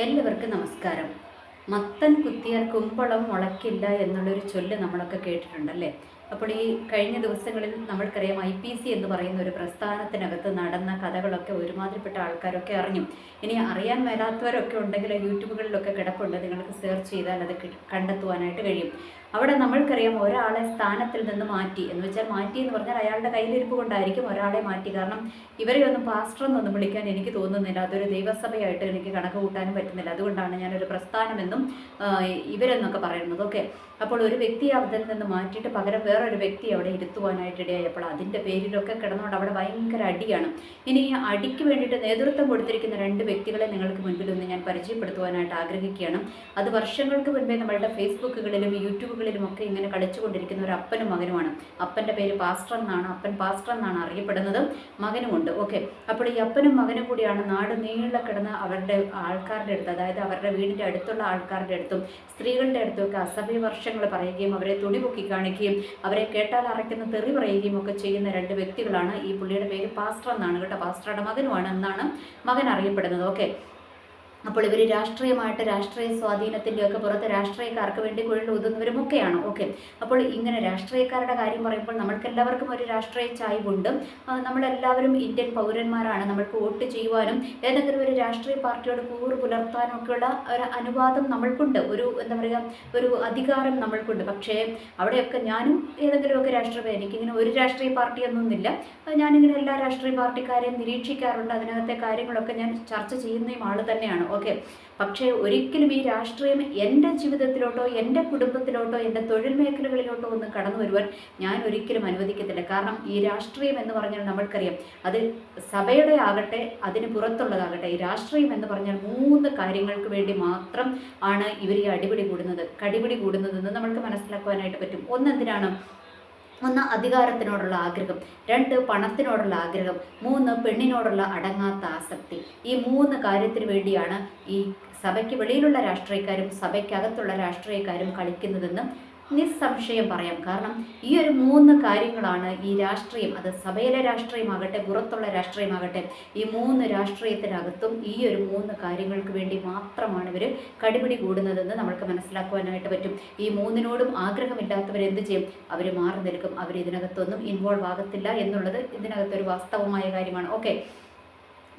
എല്ലാവർക്കും നമസ്കാരം. മത്തൻ കുത്തിയാൽ കുമ്പളം മുളയ്ക്കില്ല എന്നുള്ളൊരു ചൊല്ല് നമ്മളൊക്കെ കേട്ടിട്ടുണ്ടല്ലേ. അപ്പോൾ ഈ കഴിഞ്ഞ ദിവസങ്ങളിൽ നമ്മൾക്കറിയാം IPC എന്ന് പറയുന്ന ഒരു പ്രസ്ഥാനത്തിനകത്ത് നടന്ന കഥകളൊക്കെ ഒരുമാതിരിപ്പെട്ട ആൾക്കാരൊക്കെ അറിഞ്ഞു. ഇനി അറിയാൻ മേലാത്തവരൊക്കെ ഉണ്ടെങ്കിൽ യൂട്യൂബുകളിലൊക്കെ കിടപ്പുണ്ട്, നിങ്ങൾക്ക് സെർച്ച് ചെയ്താൽ അത് കണ്ടെത്തുവാനായിട്ട് കഴിയും. അവിടെ നമ്മൾക്കറിയാം ഒരാളെ സ്ഥാനത്തിൽ നിന്ന് മാറ്റി എന്ന് വെച്ചാൽ മാറ്റി എന്ന് പറഞ്ഞാൽ അയാളുടെ കയ്യിലിരിപ്പ് കൊണ്ടായിരിക്കും ഒരാളെ മാറ്റി. കാരണം ഇവരെ ഒന്നും പാസ്റ്റർ എന്നൊന്നും വിളിക്കാൻ എനിക്ക് തോന്നുന്നില്ല, അതൊരു ദൈവസഭയായിട്ട് എനിക്ക് കണക്ക് കൂട്ടാനും പറ്റുന്നില്ല. അതുകൊണ്ടാണ് ഞാനൊരു പ്രസ്ഥാനമെന്നും ഇവരെന്നൊക്കെ പറയുന്നത്. ഓക്കെ, അപ്പോൾ ഒരു വ്യക്തിയെ അതിൽ നിന്ന് മാറ്റിയിട്ട് പകരം വേറൊരു വ്യക്തി അവിടെ ഇരുത്തുവാനായിട്ട് ഇടയായപ്പോൾ അതിൻ്റെ പേരിലൊക്കെ കിടന്നുകൊണ്ട് അവിടെ ഭയങ്കര അടിയാണ്. ഇനി ഈ അടിക്ക് വേണ്ടിയിട്ട് നേതൃത്വം കൊടുത്തിരിക്കുന്ന രണ്ട് വ്യക്തികളെ നിങ്ങൾക്ക് മുൻപിൽ ഒന്ന് ഞാൻ പരിചയപ്പെടുത്തുവാനായിട്ട് ആഗ്രഹിക്കുകയാണ്. അത് വർഷങ്ങൾക്ക് മുൻപേ നമ്മളുടെ ഫേസ്ബുക്കുകളിലും യൂട്യൂബുകളിലും ഒക്കെ ഇങ്ങനെ കളിച്ചുകൊണ്ടിരിക്കുന്ന ഒരു അപ്പനും മകനുമാണ്. അപ്പൻ്റെ പേര് പാസ്റ്റർ എന്നാണ്, അപ്പൻ പാസ്റ്റർ എന്നാണ് അറിയപ്പെടുന്നത്, മകനുമുണ്ട്. ഓക്കെ, അപ്പോൾ ഈ അപ്പനും മകനും കൂടിയാണ് നാട് നീളെ കിടന്ന് അവരുടെ ആൾക്കാരുടെ അടുത്ത്, അതായത് അവരുടെ വീടിൻ്റെ അടുത്തുള്ള ആൾക്കാരുടെ അടുത്തും സ്ത്രീകളുടെ അടുത്തുമൊക്കെ അസഭ്യ വർഷങ്ങൾ പറയുകയും അവരെ തുണി പൊക്കി കാണിക്കുകയും അവരെ കേട്ടാൽ അറയ്ക്കുന്ന തെറി പറയുകയും ഒക്കെ ചെയ്യുന്ന രണ്ട് വ്യക്തികളാണ്. ഈ പുള്ളിയുടെ പേര് പാസ്റ്റർ എന്നാണ് കേട്ടോ, പാസ്റ്ററുടെ മകനുമാണ് എന്നാണ് മകൻ അറിയപ്പെടുന്നത്. ഓക്കെ, അപ്പോൾ ഇവർ രാഷ്ട്രീയമായിട്ട് രാഷ്ട്രീയ സ്വാധീനത്തിൻ്റെയൊക്കെ പുറത്ത് രാഷ്ട്രീയക്കാർക്ക് വേണ്ടി കുഴലൂതുന്നവരുമൊക്കെയാണ്. ഓക്കെ, അപ്പോൾ ഇങ്ങനെ രാഷ്ട്രീയക്കാരുടെ കാര്യം പറയുമ്പോൾ നമ്മൾക്കെല്ലാവർക്കും ഒരു രാഷ്ട്രീയ ചായ്വുണ്ട്. നമ്മളെല്ലാവരും ഇന്ത്യൻ പൗരന്മാരാണ്. നമ്മൾക്ക് വോട്ട് ചെയ്യുവാനും ഏതെങ്കിലും ഒരു രാഷ്ട്രീയ പാർട്ടിയോട് കൂറ് പുലർത്താനും ഒക്കെയുള്ള ഒരു അനുവാദം നമ്മൾക്കുണ്ട്, ഒരു എന്താ പറയുക, ഒരു അധികാരം നമ്മൾക്കുണ്ട്. പക്ഷേ അവിടെയൊക്കെ ഞാനും ഏതെങ്കിലുമൊക്കെ എനിക്കിങ്ങനെ ഒരു രാഷ്ട്രീയ പാർട്ടിയൊന്നുമില്ല, ഞാനിങ്ങനെ എല്ലാ രാഷ്ട്രീയ പാർട്ടിക്കാരെയും നിരീക്ഷിക്കാറുണ്ട്, അതിനകത്തെ കാര്യങ്ങളൊക്കെ ഞാൻ ചർച്ച ചെയ്യുന്നതും ആൾ തന്നെയാണ്. ഓക്കെ, പക്ഷേ ഒരിക്കലും ഈ രാഷ്ട്രീയം എൻ്റെ ജീവിതത്തിലോട്ടോ എൻ്റെ കുടുംബത്തിലോട്ടോ എൻ്റെ തൊഴിൽ മേഖലകളിലോട്ടോ ഒന്നും കടന്നു വരുവാൻ ഞാൻ ഒരിക്കലും അനുവദിക്കത്തില്ല. കാരണം ഈ രാഷ്ട്രീയം എന്ന് പറഞ്ഞാൽ നമ്മൾക്കറിയാം, അത് സഭയുടെ ആകട്ടെ അതിന് പുറത്തുള്ളതാകട്ടെ, ഈ രാഷ്ട്രീയം എന്ന് പറഞ്ഞാൽ മൂന്ന് കാര്യങ്ങൾക്ക് വേണ്ടി മാത്രം ആണ് ഇവർ ഈ കടിപിടി കൂടുന്നതെന്ന് നമ്മൾക്ക് മനസ്സിലാക്കുവാനായിട്ട് പറ്റും. ഒന്നെന്തിനാണ്? ഒന്ന്, അധികാരത്തിനോടുള്ള ആഗ്രഹം. രണ്ട്, പണത്തിനോടുള്ള ആഗ്രഹം. മൂന്ന്, പെണ്ണിനോടുള്ള അടങ്ങാത്ത ആസക്തി. ഈ മൂന്ന് കാര്യത്തിന് വേണ്ടിയാണ് ഈ സഭയ്ക്ക് വെളിയിലുള്ള രാഷ്ട്രീയക്കാരും സഭയ്ക്കകത്തുള്ള രാഷ്ട്രീയക്കാരും കളിക്കുന്നതെന്ന് നിസ്സംശയം പറയാം. കാരണം ഈ ഒരു മൂന്ന് കാര്യങ്ങളാണ് ഈ രാഷ്ട്രീയം, അത് സഭയിലെ രാഷ്ട്രീയമാകട്ടെ പുറത്തുള്ള രാഷ്ട്രീയമാകട്ടെ, ഈ മൂന്ന് രാഷ്ട്രീയത്തിനകത്തും ഈ ഒരു മൂന്ന് കാര്യങ്ങൾക്ക് വേണ്ടി മാത്രമാണ് ഇവർ കടിപിടി കൂടുന്നതെന്ന് നമ്മൾക്ക് മനസ്സിലാക്കുവാനായിട്ട് പറ്റും. ഈ മൂന്നിനോടും ആഗ്രഹമില്ലാത്തവർ എന്ത് ചെയ്യും? അവർ മാറി നിൽക്കും, അവർ ഇതിനകത്തൊന്നും ഇൻവോൾവ് ആകത്തില്ല എന്നുള്ളത് ഇതിനകത്തൊരു വാസ്തവമായ കാര്യമാണ്. ഓക്കെ,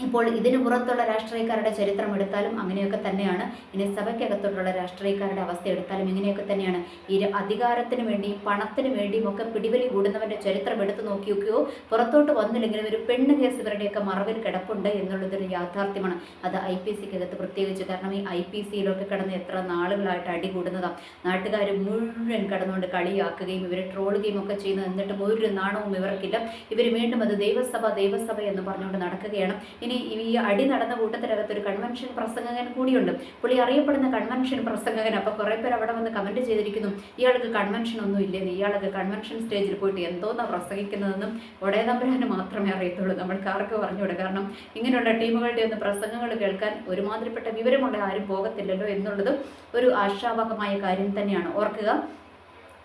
ഇപ്പോൾ ഇതിന് പുറത്തുള്ള രാഷ്ട്രീയക്കാരുടെ ചരിത്രം എടുത്താലും അങ്ങനെയൊക്കെ തന്നെയാണ്. ഇനി സഭയ്ക്കകത്തോട്ടുള്ള രാഷ്ട്രീയക്കാരുടെ അവസ്ഥ എടുത്താലും ഇങ്ങനെയൊക്കെ തന്നെയാണ്. ഈ അധികാരത്തിന് വേണ്ടിയും പണത്തിന് വേണ്ടിയും ഒക്കെ പിടിവലി കൂടുന്നവൻ്റെ ചരിത്രം എടുത്തു നോക്കിയൊക്കെയോ പുറത്തോട്ട് വന്നില്ലെങ്കിലും ഒരു പെണ്ണ് കേസ് ഇവരുടെയൊക്കെ മറവിൽ കിടപ്പുണ്ട് എന്നുള്ളതൊരു യാഥാർത്ഥ്യമാണ്. അത് IPCക്കകത്ത് പ്രത്യേകിച്ച്. കാരണം ഈ IPCയിലൊക്കെ കിടന്ന് എത്ര നാളുകളായിട്ട് അടി കൂടുന്നതാണ്. നാട്ടുകാർ മുഴുവൻ കിടന്നുകൊണ്ട് കളിയാക്കുകയും ഇവർ ട്രോളുകയും ഒക്കെ ചെയ്യുന്നത്, എന്നിട്ടും ഒരു നാണവും ഇവർക്കില്ല. ഇവർ വീണ്ടും അത് ദൈവസഭ എന്ന് പറഞ്ഞുകൊണ്ട് നടക്കുകയാണ്. ഇനി ഈ അടി നടന്ന കൂട്ടത്തിനകത്ത് ഒരു കൺവെൻഷൻ പ്രസംഗകൻ കൂടിയുണ്ട്. പുള്ളി അറിയപ്പെടുന്ന കൺവെൻഷൻ പ്രസംഗകൻ. അപ്പോൾ കുറേ പേർ അവിടെ വന്ന് കമൻറ്റ് ചെയ്തിരിക്കുന്നു, ഇയാൾക്ക് കൺവെൻഷൻ ഒന്നും ഇല്ലെന്ന്, ഇയാൾക്ക് കൺവെൻഷൻ സ്റ്റേജിൽ പോയിട്ട് എന്തോന്നാണ് പ്രസംഗിക്കുന്നതെന്നും ഒടയതമ്പുരാന് മാത്രമേ അറിയത്തുള്ളൂ, നമ്മൾക്ക് ആർക്ക് പറഞ്ഞുകൂടെ. കാരണം ഇങ്ങനെയുള്ള ടീമുകളുടെ ഒന്ന് പ്രസംഗങ്ങൾ കേൾക്കാൻ ഒരുമാതിരിപ്പെട്ട വിവരമുള്ള ആരും പോകത്തില്ലല്ലോ എന്നുള്ളത് ഒരു ആശാവഹമായ കാര്യം തന്നെയാണ്. ഓർക്കുക,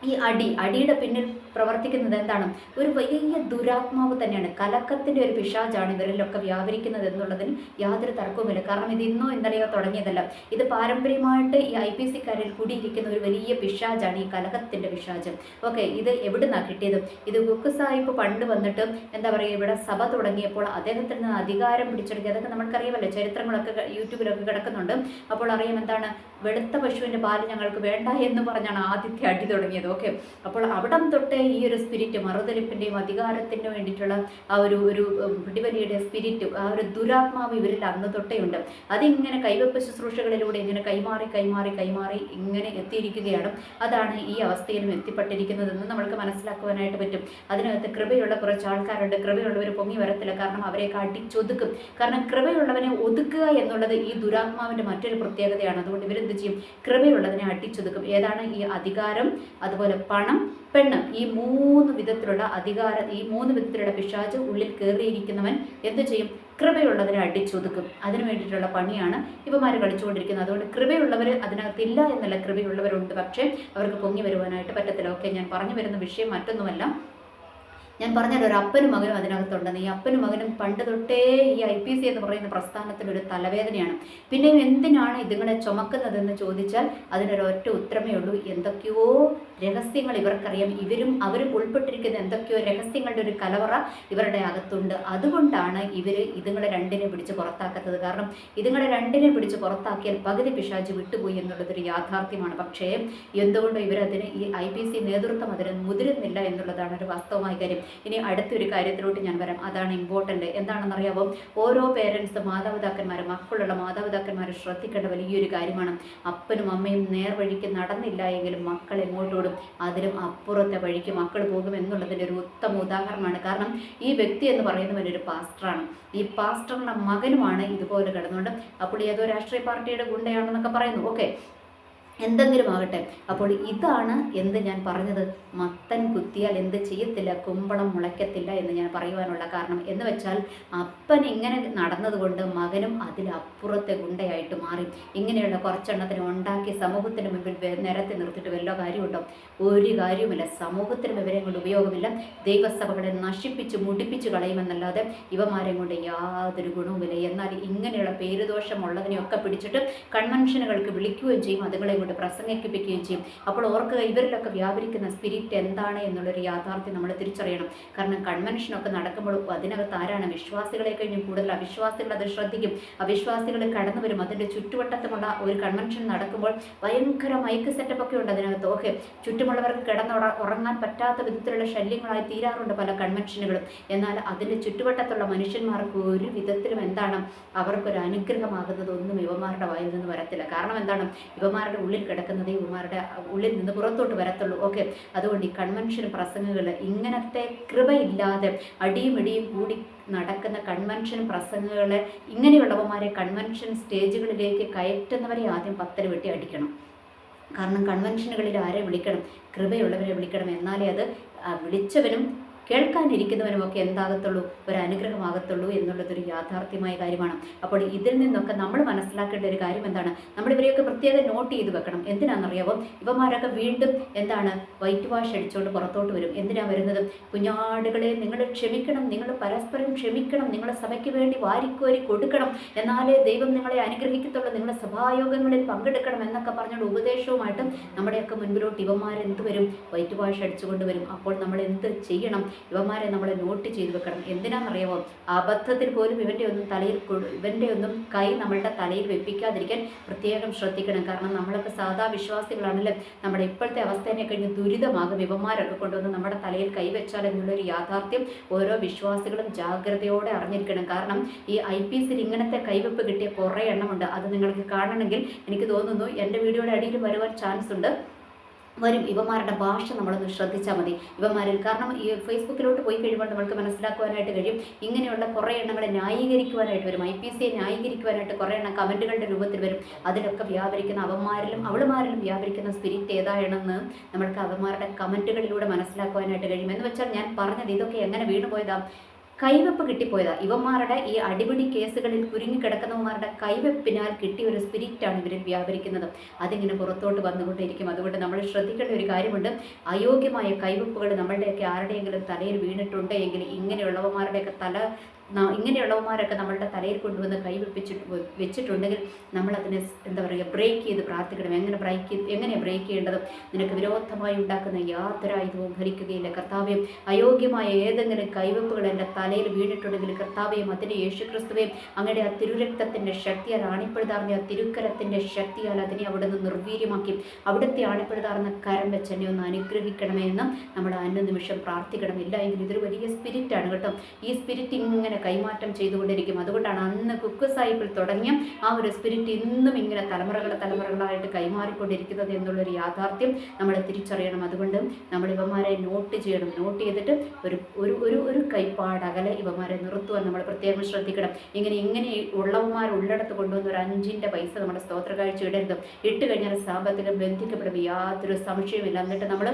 ഈ അടിയുടെ പിന്നിൽ പ്രവർത്തിക്കുന്നത് എന്താണ്? ഒരു വലിയ ദുരാത്മാവ് തന്നെയാണ്. കലക്കത്തിൻ്റെ ഒരു പിശാചാണ് ഇവരിലൊക്കെ വ്യാപരിക്കുന്നത് എന്നുള്ളതിന് യാതൊരു തർക്കവുമില്ല. കാരണം ഇത് ഇന്നോ ഇന്നലെയോ തുടങ്ങിയതല്ല, ഇത് പാരമ്പര്യമായിട്ട് ഈ IPCക്കാരിൽ കൂടിയിരിക്കുന്ന ഒരു വലിയ പിശാചാണ്, ഈ കലക്കത്തിൻ്റെ പിശാച്. ഓക്കെ, ഇത് എവിടുന്നാണ് കിട്ടിയത്? ഇത് ഗുക്ക് സാഹിബ് പണ്ട് വന്നിട്ട് എന്താ പറയുക, ഇവിടെ സഭ തുടങ്ങിയപ്പോൾ അദ്ദേഹത്തിൽ നിന്ന് അധികാരം പിടിച്ചെടുക്കുക. അതൊക്കെ നമുക്കറിയാമല്ലോ, ചരിത്രങ്ങളൊക്കെ യൂട്യൂബിലൊക്കെ കിടക്കുന്നുണ്ട്. അപ്പോൾ അറിയാം എന്താണ്, വെളുത്ത പശുവിൻ്റെ പാല് ഞങ്ങൾക്ക് വേണ്ട എന്ന് പറഞ്ഞാണ് ആദ്യത്തെ അടി തുടങ്ങിയത്. ഓക്കെ, അപ്പോൾ അവിടം തൊട്ടേ ഈ ഒരു സ്പിരിറ്റ്, മറുതലിപ്പിൻ്റെയും അധികാരത്തിന് വേണ്ടിയിട്ടുള്ള ആ ഒരു പിടിവലിയുടെ സ്പിരിറ്റ്, ആ ഒരു ദുരാത്മാവ് ഇവരിൽ അന്ന് തൊട്ടേ ഉണ്ട്. അതിങ്ങനെ കൈവെപ്പ് ശുശ്രൂഷകളിലൂടെ ഇങ്ങനെ കൈമാറി ഇങ്ങനെ എത്തിയിരിക്കുകയാണ്. അതാണ് ഈ അവസ്ഥയിലും എത്തിപ്പെട്ടിരിക്കുന്നതെന്ന് നമ്മൾക്ക് മനസ്സിലാക്കുവാനായിട്ട് പറ്റും. അതിനകത്ത് കൃപയുള്ള കുറച്ച് ആൾക്കാരുണ്ട്. കൃപയുള്ളവർ പൊങ്ങി വരത്തില്ല, കാരണം അവരെയൊക്കെ അടിച്ചൊതുക്കും. കാരണം കൃപയുള്ളവനെ ഒതുക്കുക എന്നുള്ളത് ഈ ദുരാത്മാവിൻ്റെ മറ്റൊരു പ്രത്യേകതയാണ്. അതുകൊണ്ട് ഇവരെന്ത് ചെയ്യും? കൃപയുള്ളതിനെ അടിച്ചൊതുക്കും. ഏതാണ്? ഈ അധികാരം, അതുപോലെ പണം, പെണ്ണ്, ഈ മൂന്ന് വിധത്തിലുള്ള പിശാച് ഉള്ളിൽ കയറിയിരിക്കുന്നവൻ എന്ത് ചെയ്യും? കൃപയുള്ളതിനെ അടിച്ചൊതുക്കും. അതിനു വേണ്ടിയിട്ടുള്ള പണിയാണ് ഇവന്മാർ കളിച്ചുകൊണ്ടിരിക്കുന്നത്. അതുകൊണ്ട് കൃപയുള്ളവർ അതിനകത്തില്ല എന്നല്ല, കൃപയുള്ളവരുണ്ട്, പക്ഷേ അവർക്ക് പൊങ്ങി വരുവാനായിട്ട് പറ്റത്തില്ല. ഓക്കെ, ഞാൻ പറഞ്ഞു വരുന്ന വിഷയം മറ്റൊന്നുമല്ല, ഞാൻ പറഞ്ഞല്ലോ ഒരു അപ്പനും മകനും അതിനകത്തുണ്ടെന്ന്. ഈ അപ്പനും മകനും പണ്ട് തൊട്ടേ ഈ IPC എന്ന് പറയുന്ന പ്രസ്ഥാനത്തിനൊരു തലവേദനയാണ്. പിന്നെയും എന്തിനാണ് ഇതുങ്ങളെ ചുമക്കുന്നതെന്ന് ചോദിച്ചാൽ അതിനൊരൊറ്റ ഉത്തരമേ ഉള്ളൂ. എന്തൊക്കെയോ രഹസ്യങ്ങൾ ഇവർക്കറിയാം. അവരും ഉൾപ്പെട്ടിരിക്കുന്ന എന്തൊക്കെയോ രഹസ്യങ്ങളുടെ ഒരു കലവറ ഇവരുടെ അകത്തുണ്ട്. അതുകൊണ്ടാണ് ഇതുങ്ങളെ രണ്ടിനെ പിടിച്ച് പുറത്താക്കാത്തത്. കാരണം ഇതുങ്ങളെ രണ്ടിനെ പിടിച്ച് പുറത്താക്കിയാൽ പകുതി പിശാച് വിട്ടുപോയി എന്നുള്ളതൊരു യാഥാർത്ഥ്യമാണ്. പക്ഷേ എന്തുകൊണ്ടോ ഈ IPC നേതൃത്വം അതിന് മുതിരുന്നില്ല എന്നുള്ളതാണ് ഒരു വാസ്തവമായ കാര്യം. ഇനി അടുത്തൊരു കാര്യത്തിലോട്ട് ഞാൻ വരാം. അതാണ് ഇമ്പോർട്ടൻ്റ്. എന്താണെന്നറിയാമോ? ഓരോ പേരൻസ് മക്കളുള്ള മാതാപിതാക്കന്മാർ ശ്രദ്ധിക്കേണ്ട വലിയൊരു കാര്യമാണ്. അപ്പനും അമ്മയും നേർവഴിക്ക് നടന്നില്ല എങ്കിലും മക്കൾ എങ്ങോട്ടോടും അതിലും അപ്പുറത്തെ വഴിക്ക് മക്കൾ പോകും എന്നുള്ളതിൻ്റെ ഒരു ഉത്തമ ഉദാഹരണമാണ്. കാരണം ഈ വ്യക്തി എന്ന് പറയുന്നവൻ ഒരു പാസ്റ്ററാണ്. ഈ പാസ്റ്ററിൻ്റെ മകനുമാണ് ഇതുപോലെ കിടന്നുകൊണ്ട് അപ്പോൾ ഏതോ രാഷ്ട്രീയ പാർട്ടിയുടെ ഗുണ്ടയാണെന്നൊക്കെ പറയുന്നു. ഓക്കെ, എന്തെങ്കിലും ആകട്ടെ. അപ്പോൾ ഇതാണ് ഞാൻ പറഞ്ഞത്, മത്തൻ കുത്തിയാൽ എന്ത് ചെയ്യത്തില്ല, കുമ്പളം മുളയ്ക്കത്തില്ല എന്ന് ഞാൻ പറയുവാനുള്ള കാരണം. എന്ന് വെച്ചാൽ അപ്പൻ ഇങ്ങനെ നടന്നതുകൊണ്ട് മകനും അതിലപ്പുറത്തെ ഗുണ്ടയായിട്ട് മാറി. ഇങ്ങനെയുള്ള കുറച്ചെണ്ണത്തിന് ഉണ്ടാക്കി സമൂഹത്തിന് മുമ്പിൽ നിരത്തി നിർത്തിയിട്ട് വല്ല കാര്യമുണ്ടോ? ഒരു കാര്യവുമില്ല. സമൂഹത്തിനും ഇവരെ കൊണ്ട് ഉപയോഗമില്ല. ദൈവസഭകളെ നശിപ്പിച്ച് മുടിപ്പിച്ച് കളയുമെന്നല്ലാതെ ഇവന്മാരെ കൊണ്ട് യാതൊരു ഗുണവുമില്ല. എന്നാൽ ഇങ്ങനെയുള്ള പേരുദോഷമുള്ളതിനെയൊക്കെ പിടിച്ചിട്ട് കൺവെൻഷനുകൾക്ക് വിളിക്കുകയും ചെയ്യും, അതുങ്ങളെ കൊണ്ട് പ്രസംഗിപ്പിക്കുകയും ചെയ്യും. അപ്പോൾ ഓർക്ക് ഇവരിലൊക്കെ വ്യാപരിക്കുന്ന സ്പിരിറ്റ് എന്താണ് എന്നുള്ളൊരു യാഥാർത്ഥ്യം നമ്മൾ തിരിച്ചറിയണം. കാരണം കൺവെൻഷനൊക്കെ നടക്കുമ്പോൾ അതിനകത്ത് ആരാണ്? വിശ്വാസികളെ കഴിഞ്ഞും കൂടുതൽ അവിശ്വാസികൾ അത് ശ്രദ്ധിക്കും. അവിശ്വാസികൾ കടന്നു വരും. അതിൻ്റെ ചുറ്റുവട്ടത്തുമുള്ള ഒരു കൺവെൻഷൻ നടക്കുമ്പോൾ ഭയങ്കര മൈക്ക് സെറ്റപ്പൊക്കെ ഉണ്ട് അതിനകത്ത്. ഓക്കെ, ചുറ്റുമുള്ളവർക്ക് ഉറങ്ങാൻ പറ്റാത്ത വിധത്തിലുള്ള ശല്യങ്ങളായി തീരാറുണ്ട് പല കൺവെൻഷനുകളും. എന്നാൽ അതിൻ്റെ ചുറ്റുവട്ടത്തുള്ള മനുഷ്യന്മാർക്ക് ഒരു വിധത്തിലും അവർക്കൊരു അനുഗ്രഹമാകുന്നത് ഒന്നും ഇവന്മാരുടെ വായിൽ നിന്ന് വരത്തില്ല. കാരണം എന്താണ്? ഇവന്മാരുടെ ഉള്ളിൽ കിടക്കുന്നതേ ഇവന്മാരുടെ ഉള്ളിൽ നിന്ന് പുറത്തോട്ട് വരത്തുള്ളൂ. ഓക്കെ, അതുകൊണ്ട് ഈ കൺവെൻഷൻ പ്രസംഗങ്ങൾ ഇങ്ങനത്തെ കൃപയില്ലാതെ അടിയും ഇടിയും കൂടി നടക്കുന്ന കൺവെൻഷൻ പ്രസംഗങ്ങളെ ഇങ്ങനെയുള്ളവന്മാരെ കൺവെൻഷൻ സ്റ്റേജുകളിലേക്ക് കയറ്റുന്നവരെ ആദ്യം 10 വെട്ടി അടിക്കണം. കാരണം കൺവെൻഷനുകളിൽ ആരെ വിളിക്കണം? കൃപയുള്ളവരെ വിളിക്കണം. എന്നാലേ അത് വിളിച്ചവനും കേൾക്കാനിരിക്കുന്നവനുമൊക്കെ എന്താകത്തുള്ളൂ? ഒരു അനുഗ്രഹമാകത്തുള്ളൂ എന്നുള്ളതൊരു യാഥാർത്ഥ്യമായ കാര്യമാണ്. അപ്പോൾ ഇതിൽ നിന്നൊക്കെ നമ്മൾ മനസ്സിലാക്കേണ്ട ഒരു കാര്യം എന്താണ്? നമ്മൾ ഇവരെയൊക്കെ പ്രത്യേകം നോട്ട് ചെയ്ത് വെക്കണം. എന്തിനാണെന്നറിയാമോ? ഇവന്മാരൊക്കെ വീണ്ടും വൈറ്റ് വാഷ് അടിച്ചുകൊണ്ട് പുറത്തോട്ട് വരും. എന്തിനാണ് വരുന്നത്? കുഞ്ഞാടുകളെ, നിങ്ങൾ ക്ഷമിക്കണം, നിങ്ങൾ പരസ്പരം ക്ഷമിക്കണം, നിങ്ങളെ സഭയ്ക്ക് വേണ്ടി വാരിക്കോരി കൊടുക്കണം, എന്നാലേ ദൈവം നിങ്ങളെ അനുഗ്രഹിക്കത്തുള്ളൂ, നിങ്ങളുടെ സഭായോഗങ്ങളിൽ പങ്കെടുക്കണം എന്നൊക്കെ പറഞ്ഞുകൊണ്ട് ഉപദേശവുമായിട്ടും നമ്മുടെയൊക്കെ മുൻപിലോട്ട് ഇവന്മാരെന്ത് വരും? വൈറ്റ് വാഷ് അടിച്ചുകൊണ്ട് വരും. അപ്പോൾ നമ്മൾ എന്ത് ചെയ്യണം? ഇവന്മാരെ നമ്മൾ നോട്ട് ചെയ്ത് വെക്കണം. എന്തിനാണെന്നറിയാമോ? അബദ്ധത്തിൽ പോലും ഇവൻ്റെ ഒന്നും കൈ നമ്മളുടെ തലയിൽ വെപ്പിക്കാതിരിക്കാൻ പ്രത്യേകം ശ്രദ്ധിക്കണം. കാരണം നമ്മളൊക്കെ സാധാ വിശ്വാസികളാണല്ലോ. നമ്മുടെ ഇപ്പോഴത്തെ അവസ്ഥയെ കഴിഞ്ഞ് ദുരിതമാകും ഇവന്മാരൊക്കെ കൊണ്ടുവന്ന് നമ്മുടെ തലയിൽ കൈവച്ചാൽ എന്നുള്ളൊരു യാഥാർത്ഥ്യം ഓരോ വിശ്വാസികളും ജാഗ്രതയോടെ അറിഞ്ഞിരിക്കണം. കാരണം ഈ IPCയിൽ ഇങ്ങനത്തെ കൈവെപ്പ് കിട്ടിയ കുറേ എണ്ണമുണ്ട്. അത് നിങ്ങൾക്ക് കാണണമെങ്കിൽ എനിക്ക് തോന്നുന്നു എൻ്റെ വീഡിയോയുടെ അടിയിൽ വരുവാൻ ചാൻസ് ഉണ്ട്, വരും. ഇവന്മാരുടെ ഭാഷ നമ്മളൊന്ന് ശ്രദ്ധിച്ചാൽ മതി ഇവന്മാരിൽ. കാരണം ഈ ഫേസ്ബുക്കിലോട്ട് പോയി കഴിയുമ്പോൾ നമ്മൾക്ക് മനസ്സിലാക്കുവാനായിട്ട് കഴിയും. ഇങ്ങനെയുള്ള കുറേ എണ്ണങ്ങളെ ന്യായീകരിക്കുവാനായിട്ട് വരും. IPCയെ ന്യായീകരിക്കുവാനായിട്ട് കുറേ എണ്ണം കമൻറ്റുകളുടെ രൂപത്തിൽ വരും. അതിലൊക്കെ വ്യാപരിക്കുന്ന അവളുമാരിലും വ്യാപരിക്കുന്ന സ്പിരിറ്റ് ഏതാണെന്ന് നമ്മൾക്ക് അവന്മാരുടെ കമൻറ്റുകളിലൂടെ മനസ്സിലാക്കുവാനായിട്ട് കഴിയും. എന്ന് വെച്ചാൽ ഞാൻ പറഞ്ഞത് ഇതൊക്കെ എങ്ങനെ വീണുപോയതാ? കൈവെപ്പ് കിട്ടിപ്പോയതാ. ഇവന്മാരുടെ ഈ അടിപിടി കേസുകളിൽ കുരുങ്ങിക്കിടക്കുന്നവന്മാരുടെ കൈവെപ്പിനാൽ കിട്ടിയ ഒരു സ്പിരിറ്റാണ് ഇവരിൽ വ്യാപരിക്കുന്നത്. അതിങ്ങനെ പുറത്തോട്ട് വന്നുകൊണ്ടേയിരിക്കും. അതുകൊണ്ട് നമ്മൾ ശ്രദ്ധിക്കേണ്ട ഒരു കാര്യമുണ്ട്. അയോഗ്യമായ കൈവെപ്പുകൾ നമ്മളുടെയൊക്കെ ആരുടെയെങ്കിലും തലയിൽ വീണിട്ടുണ്ടെങ്കിൽ ഇങ്ങനെയുള്ളവന്മാരുടെയൊക്കെ ഇങ്ങനെയുള്ളവന്മാരൊക്കെ നമ്മളുടെ തലയിൽ കൊണ്ടുവന്ന് വെച്ചിട്ടുണ്ടെങ്കിൽ നമ്മളതിനെ ബ്രേക്ക് ചെയ്ത് പ്രാർത്ഥിക്കണം. എങ്ങനെ ബ്രേക്ക് ചെയ്യേണ്ടത്? നിനക്ക് വിരോധമായി ഉണ്ടാക്കുന്ന യാതൊരു ആയുധവും ഭരിക്കുകയില്ല. കർത്താവേ, അയോഗ്യമായ ഏതെങ്കിലും കൈവെപ്പുകൾ എൻ്റെ തലയിൽ വീണിട്ടുണ്ടെങ്കിൽ കർത്താവേയും അതിനെ യേശുക്രിസ്തുവേയും അങ്ങയുടെ ആ തിരുരക്തത്തിൻ്റെ ശക്തിയാൽ ആണിപ്പെടുതാർന്ന ആ തിരുക്കരത്തിൻ്റെ ശക്തിയാൽ അതിനെ അവിടെ നിന്ന് നിർവീര്യമാക്കി അവിടുത്തെ ആണിപ്പെടുതാർന്ന കരം വെച്ച് എന്നെ ഒന്ന് അനുഗ്രഹിക്കണമേ എന്ന് നമ്മൾ അനുനിമിഷം പ്രാർത്ഥിക്കണം. ഇല്ല എങ്കിൽ ഇതൊരു വലിയ സ്പിരിറ്റാണ് കേട്ടോ. ഈ സ്പിരിറ്റ് ഇങ്ങനെ കൈമാറ്റം ചെയ്തുകൊണ്ടിരിക്കും. അതുകൊണ്ടാണ് അന്ന് കുക്ക് സാഹിബിൽ തുടങ്ങിയ ആ ഒരു സ്പിരിറ്റ് ഇന്നും ഇങ്ങനെ തലമുറകളായിട്ട് കൈമാറിക്കൊണ്ടിരിക്കുന്നത് എന്നുള്ളൊരു യാഥാർത്ഥ്യം നമ്മൾ തിരിച്ചറിയണം. അതുകൊണ്ട് നമ്മൾ ഇവന്മാരെ നോട്ട് ചെയ്യണം. നോട്ട് ചെയ്തിട്ട് ഒരു കൈപ്പാടകലെ ഇവന്മാരെ നിർത്തുവാൻ നമ്മൾ പ്രത്യേകം ശ്രദ്ധിക്കണം. ഇങ്ങനെ ഉള്ളവന്മാരുള്ളിടത്ത് കൊണ്ടുവന്ന് ഒരു 5 പൈസ നമ്മുടെ സ്തോത്ര കാഴ്ച ഇടരുത്. ഇട്ട് കഴിഞ്ഞാൽ സാമ്പത്തികം ബന്ധിക്കപ്പെടും, യാതൊരു സംശയമില്ല. എന്നിട്ട് നമ്മൾ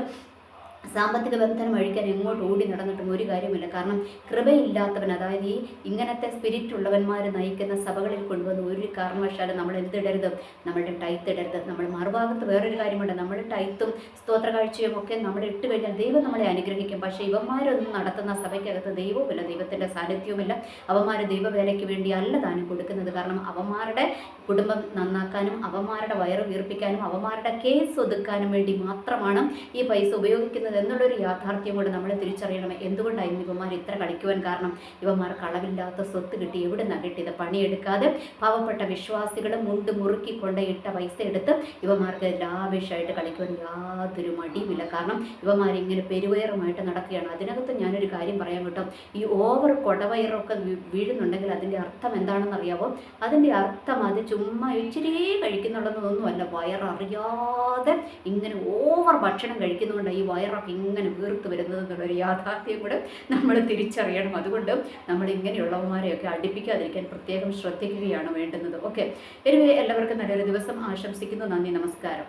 സാമ്പത്തിക ബന്ധനം അഴിക്കാൻ എങ്ങോട്ട് ഓടി നടന്നിട്ടും ഒരു കാര്യമില്ല. കാരണം കൃപയില്ലാത്തവൻ, അതായത് ഈ ഇങ്ങനത്തെ സ്പിരിറ്റ് ഉള്ളവന്മാർ നയിക്കുന്ന സഭകളിൽ കൊണ്ടുവന്ന് ഒരു കാരണവശാലും നമ്മൾ എന്തിടരുത്, നമ്മളുടെ ടൈത്ത് ഇടരുത്. നമ്മൾ മറുഭാഗത്ത് വേറൊരു കാര്യമുണ്ട്, നമ്മൾ ടൈത്തും സ്തോത്ര കാഴ്ചയും ഒക്കെ നമ്മൾ ഇട്ട് കഴിഞ്ഞാൽ ദൈവം നമ്മളെ അനുഗ്രഹിക്കും. പക്ഷേ ഇവന്മാരൊന്നും നടത്തുന്ന സഭയ്ക്കകത്ത് ദൈവവുമില്ല, ദൈവത്തിൻ്റെ സാന്നിധ്യവുമില്ല. അവന്മാർ ദൈവവേലയ്ക്ക് വേണ്ടി അല്ല താനും കൊടുക്കുന്നത്. കാരണം അവന്മാരുടെ കുടുംബം നന്നാക്കാനും അവന്മാരുടെ വയറ് വീർപ്പിക്കാനും അവന്മാരുടെ കേസ് ഒതുക്കാനും വേണ്ടി മാത്രമാണ് ഈ പൈസ ഉപയോഗിക്കുന്നത് എന്നുള്ളൊരു യാഥാർത്ഥ്യം കൂടെ നമ്മൾ തിരിച്ചറിയണം. എന്തുകൊണ്ടായിരുന്നു ഇവന്മാർ ഇത്ര കളിക്കുവാൻ കാരണം? ഇവന്മാർക്ക് അളവില്ലാത്ത സ്വത്ത് കിട്ടി. എവിടെ നിന്നാണ് കിട്ടിയത്? പണിയെടുക്കാതെ പാവപ്പെട്ട വിശ്വാസികൾ മുണ്ട് മുറുക്കി കൊണ്ടയിട്ട പൈസ എടുത്ത് ഇവന്മാർക്ക് ലാവിഷായിട്ട് കളിക്കുവാൻ യാതൊരു മടിയുമില്ല. കാരണം ഇവന്മാരിങ്ങനെ പെരുവയറുമായിട്ട് നടക്കുകയാണ്. അതിനകത്ത് ഞാനൊരു കാര്യം പറയാൻ കേട്ടോ, ഈ ഓവർ കൊടവയറൊക്കെ വീഴുന്നുണ്ടെങ്കിൽ അതിൻ്റെ അർത്ഥം എന്താണെന്ന് അറിയാമോ? അതിൻ്റെ അർത്ഥം അത് ചുമ്മാ ഇച്ചിരി കഴിക്കുന്നുള്ളതൊന്നുമല്ല, വയററിയാതെ ഇങ്ങനെ ഓവർ ഭക്ഷണം കഴിക്കുന്നതുകൊണ്ടാണ് ഈ വയറൊക്കെ ഇങ്ങനെ വീർത്ത് വരുന്നത് എന്നുള്ളൊരു യാഥാർത്ഥ്യം കൂടെ നമ്മൾ തിരിച്ചറിയണം. അതുകൊണ്ട് നമ്മൾ ഇങ്ങനെയുള്ളവന്മാരെയൊക്കെ അടുപ്പിക്കാതിരിക്കാൻ പ്രത്യേകം ശ്രദ്ധിക്കുകയാണ് വേണ്ടുന്നത്. ഓക്കെ, എനിവേ എല്ലാവർക്കും നല്ലൊരു ദിവസം ആശംസിക്കുന്നു. നന്ദി, നമസ്കാരം.